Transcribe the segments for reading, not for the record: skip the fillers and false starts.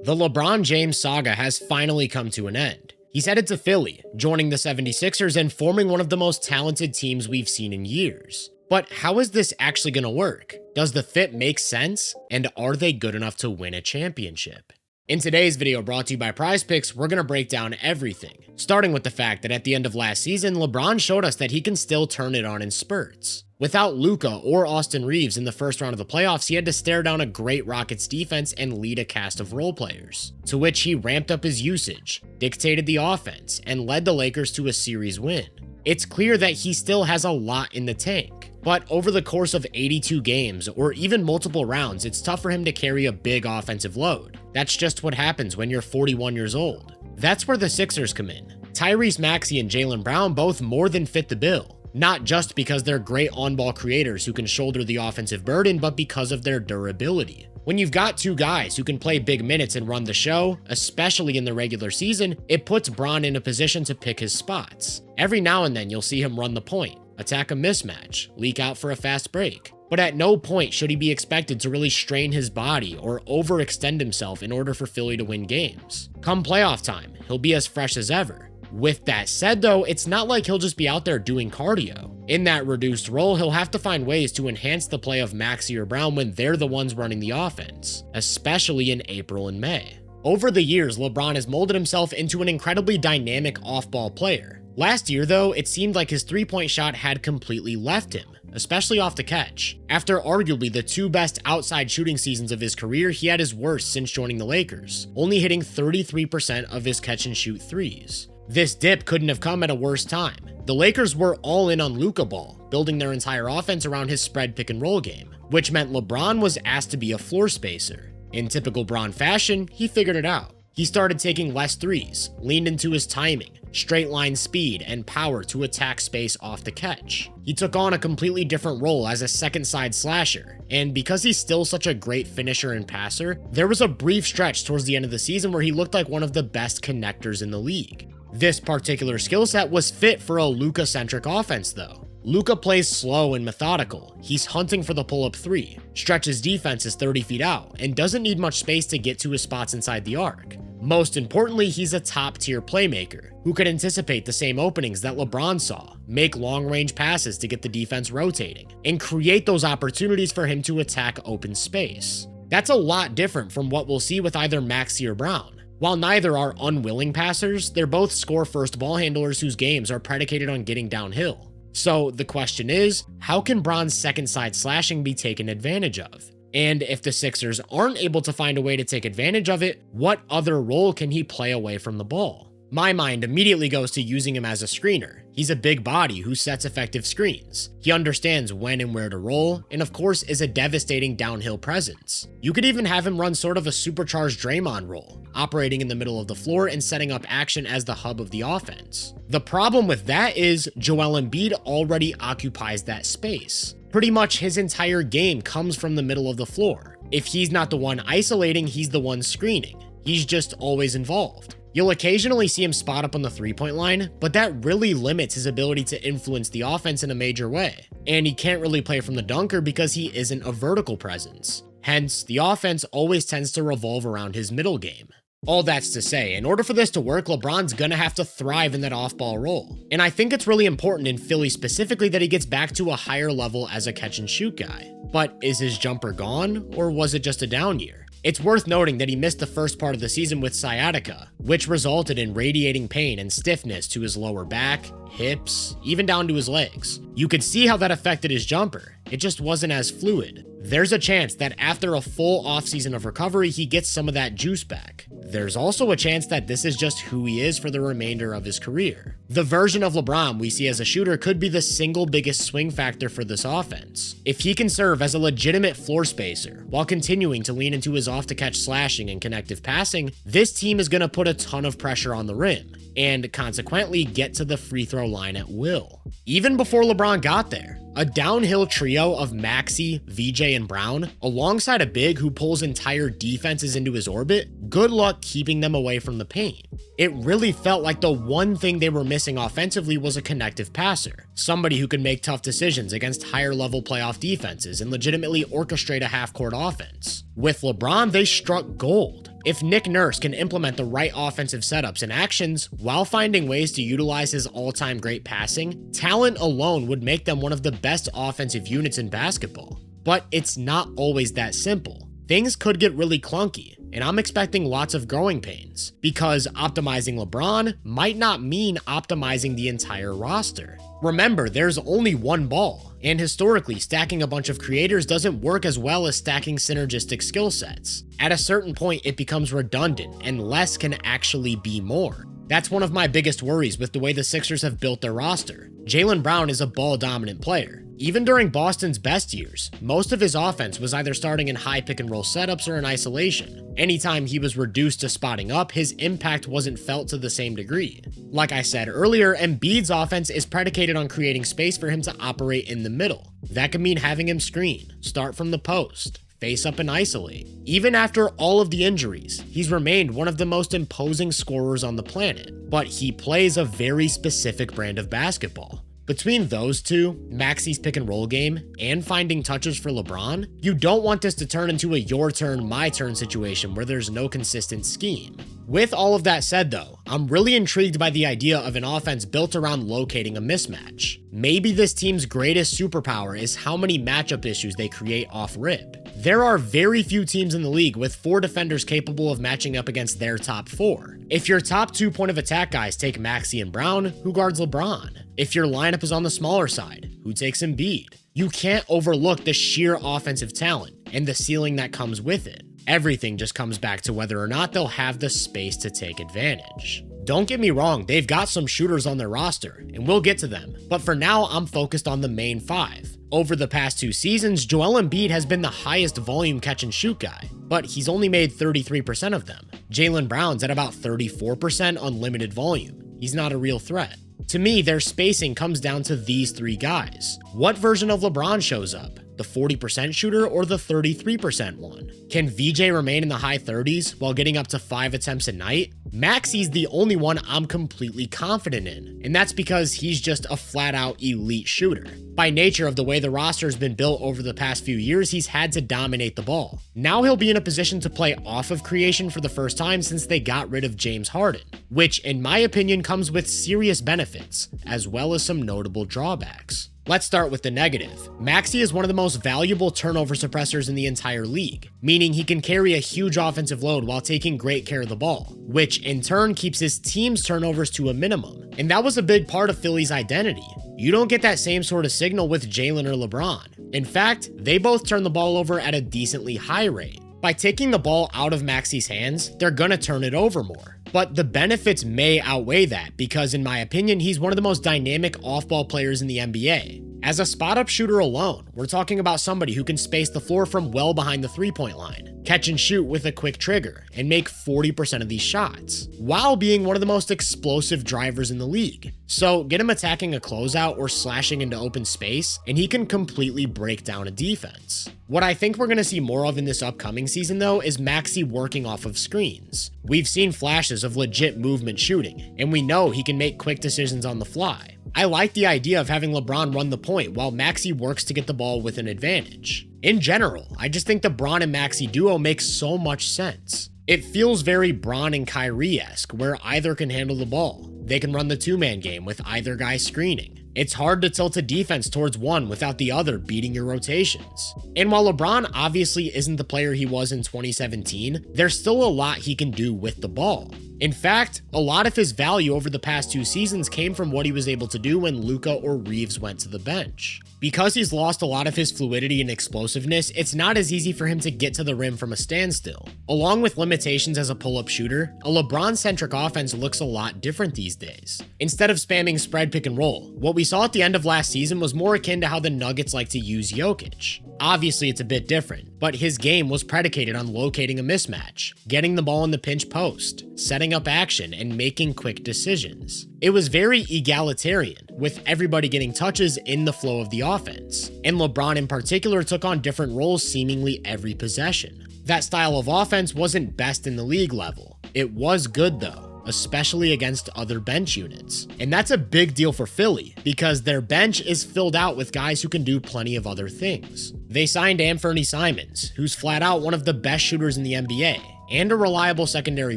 The LeBron James saga has finally come to an end. He's headed to Philly, joining the 76ers and forming one of the most talented teams we've seen in years. But how is this actually going to work? Does the fit make sense? And are they good enough to win a championship? In today's video brought to you by Prize Picks, we're going to break down everything, starting with the fact that at the end of last season, LeBron showed us that he can still turn it on in spurts. Without Luka or Austin Reeves in the first round of the playoffs, he had to stare down a great Rockets defense and lead a cast of role players, to which he ramped up his usage, dictated the offense, and led the Lakers to a series win. It's clear that he still has a lot in the tank, but over the course of 82 games or even multiple rounds, it's tough for him to carry a big offensive load. That's just what happens when you're 41 years old. That's where the Sixers come in. Tyrese Maxey and Jaylen Brown both more than fit the bill. Not just because they're great on-ball creators who can shoulder the offensive burden, but because of their durability. When you've got two guys who can play big minutes and run the show, especially in the regular season, it puts Bron in a position to pick his spots. Every now and then you'll see him run the point, attack a mismatch, leak out for a fast break. But at no point should he be expected to really strain his body or overextend himself in order for Philly to win games. Come playoff time, he'll be as fresh as ever. With that said though, it's not like he'll just be out there doing cardio. In that reduced role, he'll have to find ways to enhance the play of Maxey or Brown when they're the ones running the offense, especially in April and May. Over the years, LeBron has molded himself into an incredibly dynamic off-ball player. Last year though, it seemed like his three-point shot had completely left him, especially off the catch. After arguably the two best outside shooting seasons of his career, he had his worst since joining the Lakers, only hitting 33% of his catch-and-shoot threes. This dip couldn't have come at a worse time. The Lakers were all in on Luka ball, building their entire offense around his spread pick and roll game, which meant LeBron was asked to be a floor spacer. In typical Bron fashion, he figured it out. He started taking less threes, leaned into his timing, straight line speed, and power to attack space off the catch. He took on a completely different role as a second side slasher, and because he's still such a great finisher and passer, there was a brief stretch towards the end of the season where he looked like one of the best connectors in the league. This particular skill set was fit for a Luka-centric offense though. Luka plays slow and methodical. He's hunting for the pull-up three, stretches defenses 30 feet out, and doesn't need much space to get to his spots inside the arc. Most importantly, he's a top-tier playmaker who could anticipate the same openings that LeBron saw, make long-range passes to get the defense rotating, and create those opportunities for him to attack open space. That's a lot different from what we'll see with either Maxey or Brown. While neither are unwilling passers, they're both score-first ball handlers whose games are predicated on getting downhill. So the question is, how can Bron's second-side slashing be taken advantage of? And if the Sixers aren't able to find a way to take advantage of it, what other role can he play away from the ball? My mind immediately goes to using him as a screener. He's a big body who sets effective screens. He understands when and where to roll, and of course is a devastating downhill presence. You could even have him run sort of a supercharged Draymond role, operating in the middle of the floor and setting up action as the hub of the offense. The problem with that is Joel Embiid already occupies that space. Pretty much his entire game comes from the middle of the floor. If he's not the one isolating, he's the one screening. He's just always involved. You'll occasionally see him spot up on the three-point line, but that really limits his ability to influence the offense in a major way. And he can't really play from the dunker because he isn't a vertical presence. Hence, the offense always tends to revolve around his middle game. All that's to say, in order for this to work, LeBron's gonna have to thrive in that off-ball role. And I think it's really important in Philly specifically that he gets back to a higher level as a catch-and-shoot guy. But is his jumper gone, or was it just a down year? It's worth noting that he missed the first part of the season with sciatica, which resulted in radiating pain and stiffness to his lower back, hips, even down to his legs. You could see how that affected his jumper. It just wasn't as fluid. There's a chance that after a full offseason of recovery, he gets some of that juice back. There's also a chance that this is just who he is for the remainder of his career. The version of LeBron we see as a shooter could be the single biggest swing factor for this offense. If he can serve as a legitimate floor spacer while continuing to lean into his off-the-catch slashing and connective passing, this team is going to put a ton of pressure on the rim and consequently get to the free throw line at will. Even before LeBron got there, a downhill trio of Maxey, VJ, and Brown, alongside a big who pulls entire defenses into his orbit, good luck keeping them away from the paint. It really felt like the one thing they were missing offensively was a connective passer, somebody who could make tough decisions against higher level playoff defenses and legitimately orchestrate a half-court offense. With LeBron, they struck gold. If Nick Nurse can implement the right offensive setups and actions while finding ways to utilize his all-time great passing, talent alone would make them one of the best offensive units in basketball. But it's not always that simple. Things could get really clunky, and I'm expecting lots of growing pains, because optimizing LeBron might not mean optimizing the entire roster. Remember, there's only one ball, and historically, stacking a bunch of creators doesn't work as well as stacking synergistic skill sets. At a certain point, it becomes redundant, and less can actually be more. That's one of my biggest worries with the way the Sixers have built their roster. Jaylen Brown is a ball-dominant player. Even during Boston's best years, most of his offense was either starting in high pick-and-roll setups or in isolation. Anytime he was reduced to spotting up, his impact wasn't felt to the same degree. Like I said earlier, Embiid's offense is predicated on creating space for him to operate in the middle. That could mean having him screen, start from the post, face up and isolate. Even after all of the injuries, he's remained one of the most imposing scorers on the planet, but he plays a very specific brand of basketball. Between those two, Maxey's pick and roll game, and finding touches for LeBron, you don't want this to turn into a your turn, my turn situation where there's no consistent scheme. With all of that said though, I'm really intrigued by the idea of an offense built around locating a mismatch. Maybe this team's greatest superpower is how many matchup issues they create off rip. There are very few teams in the league with 4 defenders capable of matching up against their top 4. If your top 2 point of attack guys take Maxey and Brown, who guards LeBron? If your lineup is on the smaller side, who takes Embiid? You can't overlook the sheer offensive talent and the ceiling that comes with it. Everything just comes back to whether or not they'll have the space to take advantage. Don't get me wrong, they've got some shooters on their roster, and we'll get to them, but for now, I'm focused on the main 5. Over the past 2 seasons, Joel Embiid has been the highest volume catch and shoot guy, but he's only made 33% of them. Jaylen Brown's at about 34% on limited volume. He's not a real threat. To me, their spacing comes down to these 3 guys. What version of LeBron shows up? The 40% shooter or the 33% one? Can VJ remain in the high 30s while getting up to 5 attempts a night? Maxey's the only one I'm completely confident in, and that's because he's just a flat-out elite shooter. By nature of the way the roster's been built over the past few years, he's had to dominate the ball. Now he'll be in a position to play off of creation for the first time since they got rid of James Harden, which in my opinion comes with serious benefits, as well as some notable drawbacks. Let's start with the negative. Maxey is one of the most valuable turnover suppressors in the entire league, meaning he can carry a huge offensive load while taking great care of the ball, which in turn keeps his team's turnovers to a minimum. And that was a big part of Philly's identity. You don't get that same sort of signal with Jaylen or LeBron. In fact, they both turn the ball over at a decently high rate. By taking the ball out of Maxey's hands, they're gonna turn it over more. But the benefits may outweigh that because, in my opinion, he's one of the most dynamic off-ball players in the NBA. As a spot-up shooter alone, we're talking about somebody who can space the floor from well behind the three-point line, catch and shoot with a quick trigger, and make 40% of these shots, while being one of the most explosive drivers in the league. So get him attacking a closeout or slashing into open space, and he can completely break down a defense. What I think we're going to see more of in this upcoming season, though, is Maxey working off of screens. We've seen flashes of legit movement shooting, and we know he can make quick decisions on the fly. I like the idea of having LeBron run the point while Maxey works to get the ball with an advantage. In general, I just think the Bron and Maxey duo makes so much sense. It feels very Bron and Kyrie-esque, where either can handle the ball. They can run the two-man game with either guy screening. It's hard to tilt a defense towards one without the other beating your rotations. And while LeBron obviously isn't the player he was in 2017, there's still a lot he can do with the ball. In fact, a lot of his value over the past 2 seasons came from what he was able to do when Luka or Reeves went to the bench. Because he's lost a lot of his fluidity and explosiveness, it's not as easy for him to get to the rim from a standstill. Along with limitations as a pull-up shooter, a LeBron-centric offense looks a lot different these days. Instead of spamming spread pick and roll, what we saw at the end of last season was more akin to how the Nuggets like to use Jokic. Obviously, it's a bit different, but his game was predicated on locating a mismatch, getting the ball in the pinch post, setting up action, and making quick decisions. It was very egalitarian, with everybody getting touches in the flow of the offense, and LeBron in particular took on different roles seemingly every possession. That style of offense wasn't best in the league level. It was good though, especially against other bench units. And that's a big deal for Philly, because their bench is filled out with guys who can do plenty of other things. They signed Anthony Simons, who's flat out one of the best shooters in the NBA. and a reliable secondary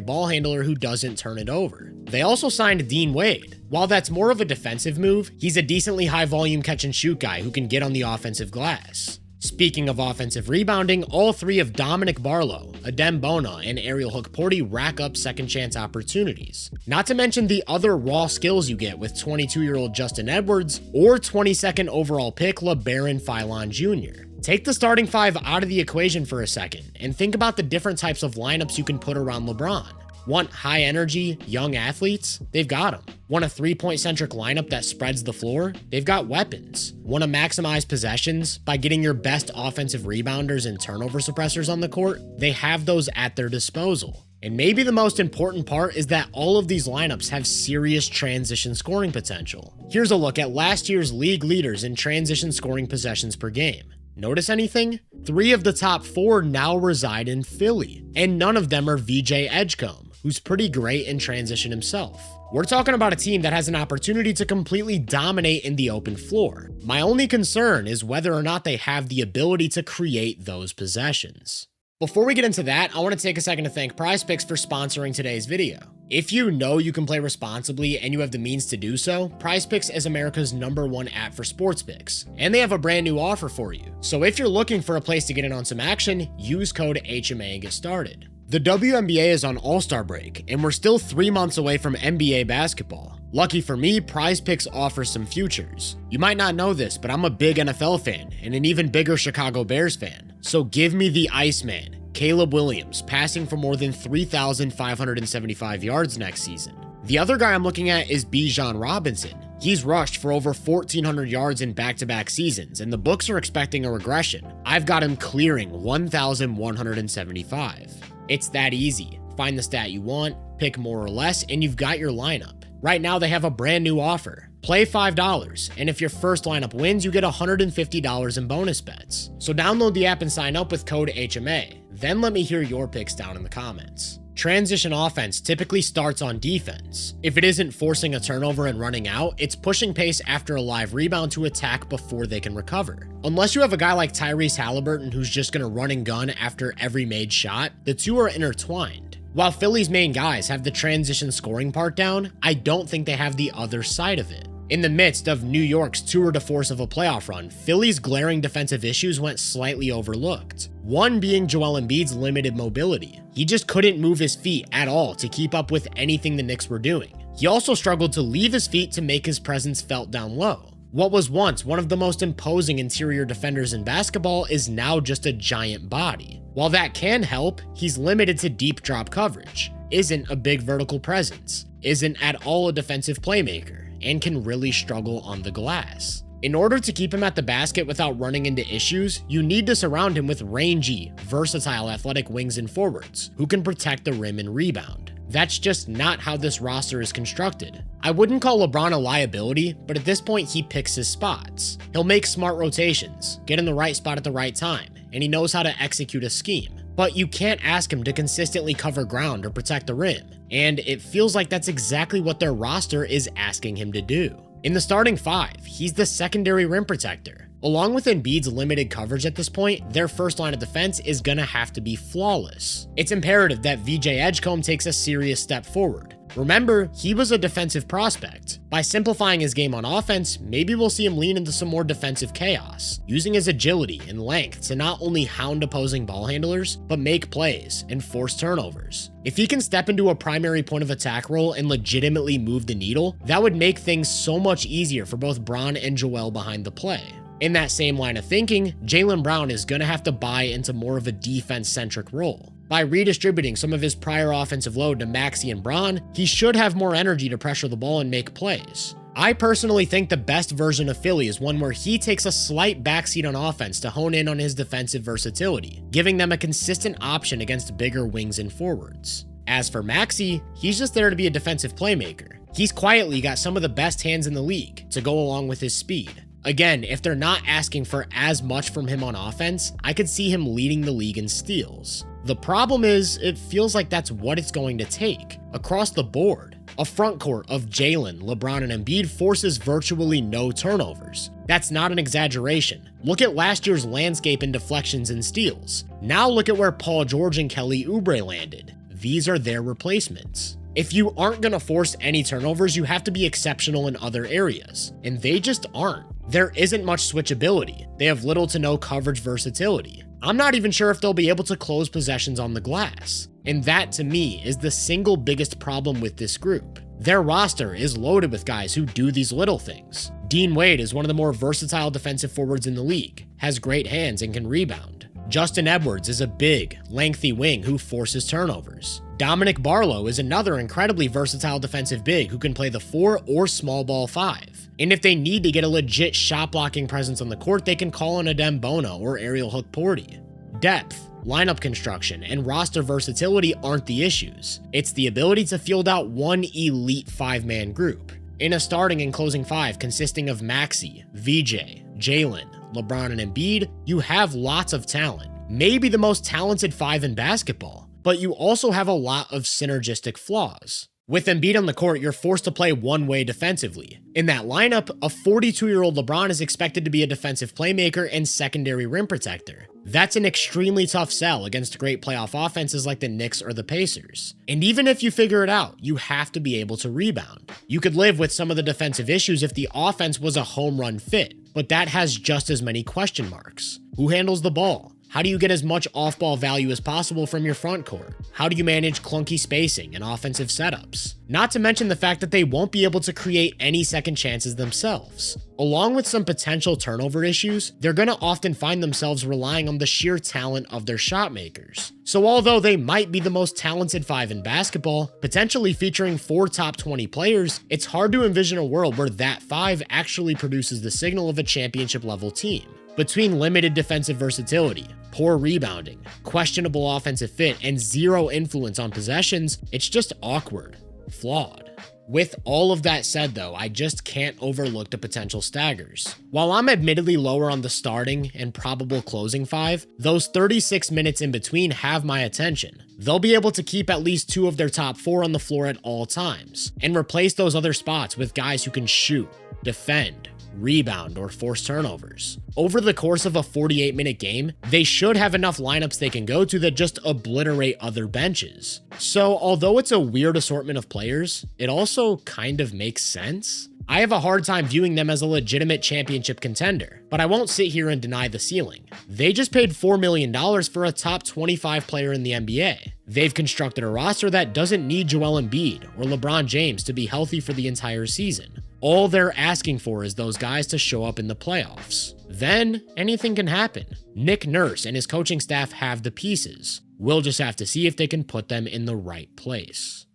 ball handler who doesn't turn it over. They also signed Dean Wade. While that's more of a defensive move, he's a decently high volume catch and shoot guy who can get on the offensive glass. Speaking of offensive rebounding, all three of Dominic Barlow, Adem Bona, and Ariel Hook-Porty rack up second chance opportunities. Not to mention the other raw skills you get with 22-year-old Justin Edwards or 22nd overall pick LeBaron Philon Jr. Take the starting five out of the equation for a second and think about the different types of lineups you can put around LeBron. Want high energy, young athletes? They've got them. Want a three-point centric lineup that spreads the floor? They've got weapons. Want to maximize possessions by getting your best offensive rebounders and turnover suppressors on the court? They have those at their disposal. And maybe the most important part is that all of these lineups have serious transition scoring potential. Here's a look at last year's league leaders in transition scoring possessions per game. Notice anything? 3 of the top 4 now reside in Philly, and none of them are VJ Edgecombe, who's pretty great in transition himself. We're talking about a team that has an opportunity to completely dominate in the open floor. My only concern is whether or not they have the ability to create those possessions. Before we get into that, I want to take a second to thank PrizePicks for sponsoring today's video. If you know you can play responsibly and you have the means to do so, PrizePicks is America's #1 app for sports picks, and they have a brand new offer for you. So if you're looking for a place to get in on some action, use code HMA and get started. The WNBA is on All-Star break, and we're still 3 months away from NBA basketball. Lucky for me, PrizePicks offers some futures. You might not know this, but I'm a big NFL fan and an even bigger Chicago Bears fan. So give me the Iceman, Caleb Williams, passing for more than 3,575 yards next season. The other guy I'm looking at is Bijan Robinson. He's rushed for over 1,400 yards in back-to-back seasons, and the books are expecting a regression. I've got him clearing 1,175. It's that easy. Find the stat you want, pick more or less, and you've got your lineup. Right now, they have a brand new offer. Play $5, and if your first lineup wins, you get $150 in bonus bets. So download the app and sign up with code HMA. Then let me hear your picks down in the comments. Transition offense typically starts on defense. If it isn't forcing a turnover and running out, it's pushing pace after a live rebound to attack before they can recover. Unless you have a guy like Tyrese Halliburton who's just going to run and gun after every made shot, the two are intertwined. While Philly's main guys have the transition scoring part down, I don't think they have the other side of it. In the midst of New York's tour de force of a playoff run, Philly's glaring defensive issues went slightly overlooked. One being Joel Embiid's limited mobility. He just couldn't move his feet at all to keep up with anything the Knicks were doing. He also struggled to leave his feet to make his presence felt down low. What was once one of the most imposing interior defenders in basketball is now just a giant body. While that can help, he's limited to deep drop coverage, isn't a big vertical presence, isn't at all a defensive playmaker, and can really struggle on the glass. In order to keep him at the basket without running into issues, you need to surround him with rangy, versatile athletic wings and forwards who can protect the rim and rebound. That's just not how this roster is constructed. I wouldn't call LeBron a liability, but at this point he picks his spots. He'll make smart rotations, get in the right spot at the right time, and he knows how to execute a scheme. But you can't ask him to consistently cover ground or protect the rim, and it feels like that's exactly what their roster is asking him to do. In the starting five, he's the secondary rim protector. Along with Embiid's limited coverage at this point, their first line of defense is gonna have to be flawless. It's imperative that VJ Edgecombe takes a serious step forward. Remember, he was a defensive prospect. By simplifying his game on offense, maybe we'll see him lean into some more defensive chaos, using his agility and length to not only hound opposing ball handlers, but make plays and force turnovers. If he can step into a primary point of attack role and legitimately move the needle, that would make things so much easier for both Bron and Joel behind the play. In that same line of thinking, Jaylen Brown is going to have to buy into more of a defense-centric role. By redistributing some of his prior offensive load to Maxey and Bron, he should have more energy to pressure the ball and make plays. I personally think the best version of Philly is one where he takes a slight backseat on offense to hone in on his defensive versatility, giving them a consistent option against bigger wings and forwards. As for Maxey, he's just there to be a defensive playmaker. He's quietly got some of the best hands in the league to go along with his speed. Again, if they're not asking for as much from him on offense, I could see him leading the league in steals. The problem is, it feels like that's what it's going to take, across the board. A front court of Jalen, LeBron, and Embiid forces virtually no turnovers. That's not an exaggeration. Look at last year's landscape in deflections and steals. Now look at where Paul George and Kelly Oubre landed. These are their replacements. If you aren't going to force any turnovers, you have to be exceptional in other areas, and they just aren't. There isn't much switchability. They have little to no coverage versatility. I'm not even sure if they'll be able to close possessions on the glass. And that, to me, is the single biggest problem with this group. Their roster is loaded with guys who do these little things. Dean Wade is one of the more versatile defensive forwards in the league, has great hands and can rebound. Justin Edwards is a big, lengthy wing who forces turnovers. Dominic Barlow is another incredibly versatile defensive big who can play the 4 or small ball 5. And if they need to get a legit shot blocking presence on the court, they can call on Adem Bono or Ariel Hook-Porty. Depth, lineup construction, and roster versatility aren't the issues. It's the ability to field out one elite 5-man group. In a starting and closing 5 consisting of Maxey, VJ, Jalen, LeBron, and Embiid, you have lots of talent. Maybe the most talented 5 in basketball, but you also have a lot of synergistic flaws. With Embiid on the court, you're forced to play one way defensively. In that lineup, a 42-year-old LeBron is expected to be a defensive playmaker and secondary rim protector. That's an extremely tough sell against great playoff offenses like the Knicks or the Pacers. And even if you figure it out, you have to be able to rebound. You could live with some of the defensive issues if the offense was a home run fit, but that has just as many question marks. Who handles the ball? How do you get as much off-ball value as possible from your front court? How do you manage clunky spacing and offensive setups? Not to mention the fact that they won't be able to create any second chances themselves. Along with some potential turnover issues, they're going to often find themselves relying on the sheer talent of their shot makers. So although they might be the most talented 5 in basketball, potentially featuring 4 top 20 players, it's hard to envision a world where that 5 actually produces the signal of a championship level team. Between limited defensive versatility, poor rebounding, questionable offensive fit, and zero influence on possessions, it's just awkward, flawed. With all of that said though, I just can't overlook the potential staggers. While I'm admittedly lower on the starting and probable closing 5, those 36 minutes in between have my attention. They'll be able to keep at least 2 of their top 4 on the floor at all times, and replace those other spots with guys who can shoot, defend, rebound, or force turnovers. Over the course of a 48-minute game, they should have enough lineups they can go to that just obliterate other benches. So although it's a weird assortment of players, it also kind of makes sense. I have a hard time viewing them as a legitimate championship contender, but I won't sit here and deny the ceiling. They just paid $4 million for a top 25 player in the NBA. They've constructed a roster that doesn't need Joel Embiid or LeBron James to be healthy for the entire season. All they're asking for is those guys to show up in the playoffs. Then, anything can happen. Nick Nurse and his coaching staff have the pieces. We'll just have to see if they can put them in the right place.